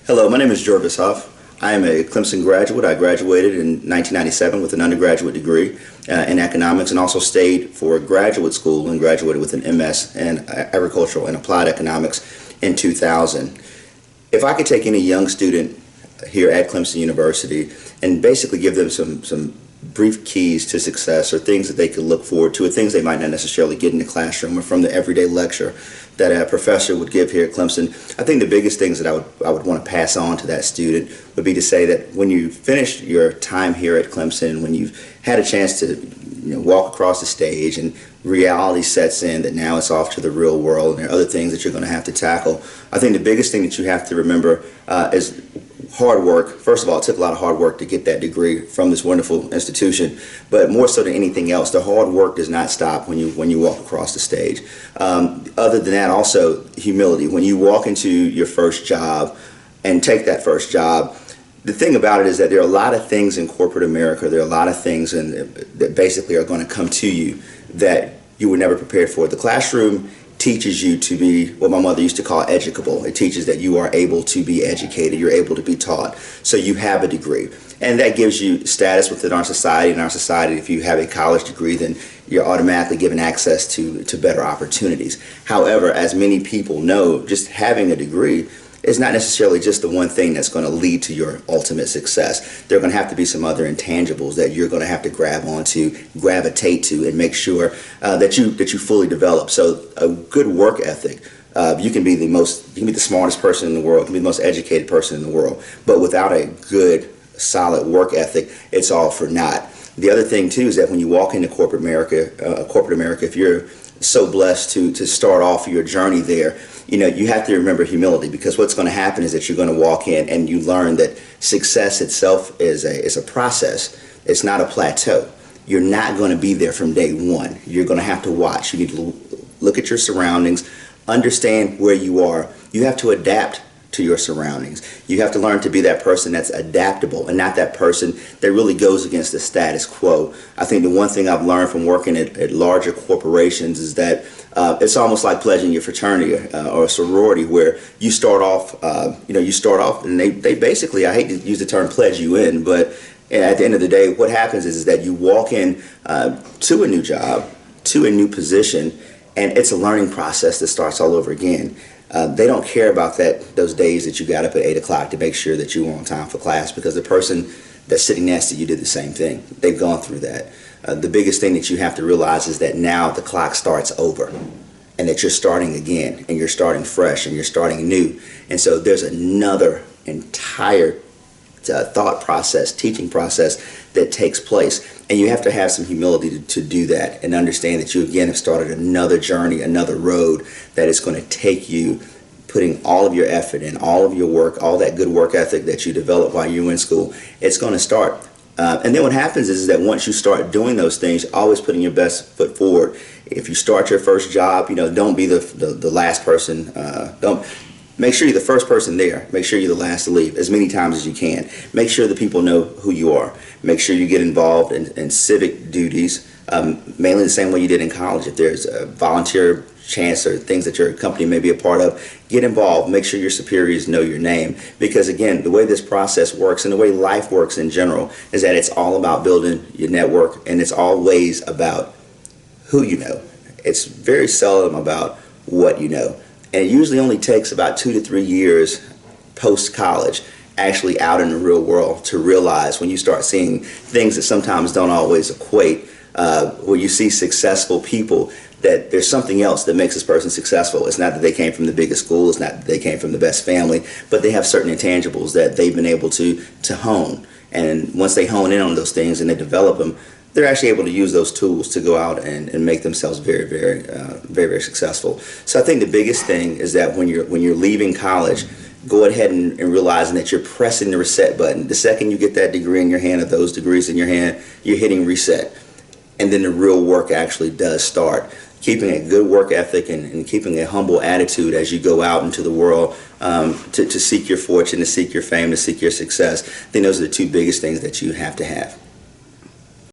Hello, my name is Jervis Hough. I am a Clemson graduate. I graduated in 1997 with an undergraduate degree in economics, and also stayed for graduate school and graduated with an MS in agricultural and applied economics in 2000. If I could take any young student here at Clemson University and basically give them some brief keys to success, or things that they could look forward to, or things they might not necessarily get in the classroom or from the everyday lecture that a professor would give here at Clemson, I think the biggest things that I would want to pass on to that student would be to say that when you finish your time here at Clemson, when you've had a chance to walk across the stage and reality sets in, that now it's off to the real world and there are other things that you're going to have to tackle, I think the biggest thing that you have to remember is hard work. First of all, it took a lot of hard work to get that degree from this wonderful institution, but more so than anything else, the hard work does not stop when you walk across the stage. Other than that, also humility. When you walk into your first job and take that first job, the thing about it is that there are a lot of things in corporate America, there are a lot of things that basically are going to come to you that you were never prepared for. The classroom teaches you to be what my mother used to call educable. It teaches that you are able to be educated, you're able to be taught, so you have a degree. And that gives you status within our society. In our society, if you have a college degree, then you're automatically given access to better opportunities. However, as many people know, just having a degree is not necessarily just the one thing that's going to lead to your ultimate success. There are going to have to be some other intangibles that you're going to have to grab onto, gravitate to, and make sure that you fully develop. So a good work ethic. You can be the smartest person in the world, you can be the most educated person in the world, but without a good, solid work ethic, it's all for naught. The other thing too is that when you walk into corporate America, if you're so blessed to start off your journey there, you have to remember humility, because what's going to happen is that you're going to walk in and you learn that success itself is a process. It's not a plateau. You're not going to be there from day one. You're going to have to watch. You need to look at your surroundings, understand where you are. You have to adapt to your surroundings. You have to learn to be that person that's adaptable and not that person that really goes against the status quo. I think the one thing I've learned from working at larger corporations is that it's almost like pledging your fraternity or a sorority, where you start off, and they basically, I hate to use the term pledge you in, but at the end of the day, what happens is that you walk in to a new job, to a new position, and it's a learning process that starts all over again. They don't care about those days that you got up at 8 o'clock to make sure that you were on time for class, because the person that's sitting next to you did the same thing. They've gone through that. The biggest thing that you have to realize is that now the clock starts over, and that you're starting again, and you're starting fresh, and you're starting new. And so there's another entire thought process, teaching process that takes place, and you have to have some humility to do that, and understand that you again have started another journey, another road that is going to take you, putting all of your effort in, all of your work, all that good work ethic that you developed while you were in school. It's going to start. And then what happens is that once you start doing those things, always putting your best foot forward. If you start your first job, don't be the last person. Don't make sure you're the first person there. Make sure you're the last to leave as many times as you can. Make sure the people know who you are. Make sure you get involved in civic duties, mainly the same way you did in college. If there's a volunteer chance or things that your company may be a part of, get involved. Make sure your superiors know your name, because again, the way this process works and the way life works in general is that it's all about building your network, and it's always about who you know. It's very seldom about what you know. And it usually only takes about 2 to 3 years post-college, actually out in the real world, to realize, when you start seeing things that sometimes don't always equate, where you see successful people, that there's something else that makes this person successful. It's not that they came from the biggest school, it's not that they came from the best family, but they have certain intangibles that they've been able to hone. And once they hone in on those things and they develop them, they're actually able to use those tools to go out and make themselves very, very successful. So I think the biggest thing is that when you're leaving college, go ahead and realizing that you're pressing the reset button. The second you get that degree in your hand, or those degrees in your hand, you're hitting reset. And then the real work actually does start. Keeping a good work ethic and keeping a humble attitude as you go out into the world to seek your fortune, to seek your fame, to seek your success. I think those are the two biggest things that you have to have.